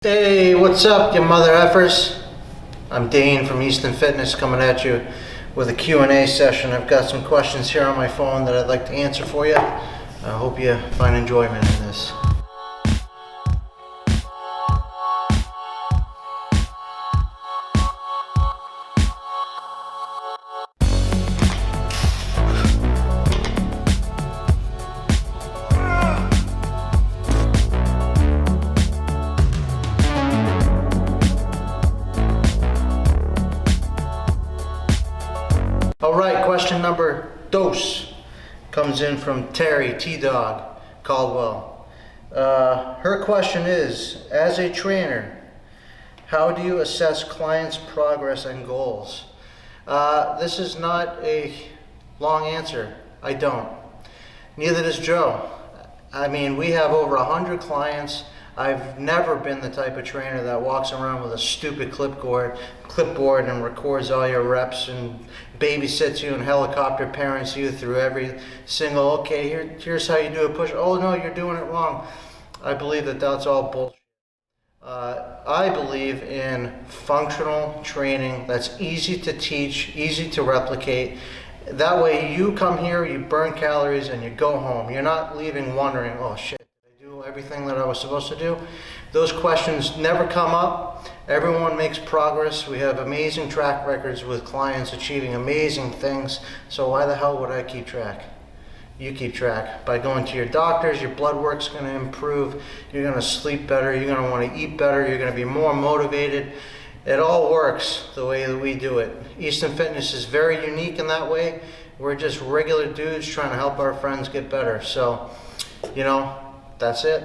Hey, what's up, you mother effers? I'm Dane from Easton Fitness coming at you with a Q&A session. I've got some questions here on my phone that I'd like to answer for you. I hope you find enjoyment in this. All right, question number dos comes in from Terry T-Dog Caldwell. Her question is, as a trainer, how do you assess clients' progress and goals? This is not a long answer. I don't. Neither does Joe. I mean, we have over 100 clients. I've never been the type of trainer that walks around with a stupid clipboard and records all your reps and babysits you and helicopter parents you through every single, okay, here's how you do a push. Oh no, you're doing it wrong. I believe that that's all bullshit. I believe in functional training that's easy to teach, easy to replicate. That way you come here, you burn calories, and you go home. You're not leaving wondering, oh shit, did I do everything that I was supposed to do? Those questions never come up. Everyone makes progress. We have amazing track records with clients achieving amazing things. So why the hell would I keep track? You keep track. By going to your doctors, your blood work's going to improve. You're going to sleep better. You're going to want to eat better. You're going to be more motivated. It all works the way that we do it. Easton Fitness is very unique in that way. We're just regular dudes trying to help our friends get better. So, that's it.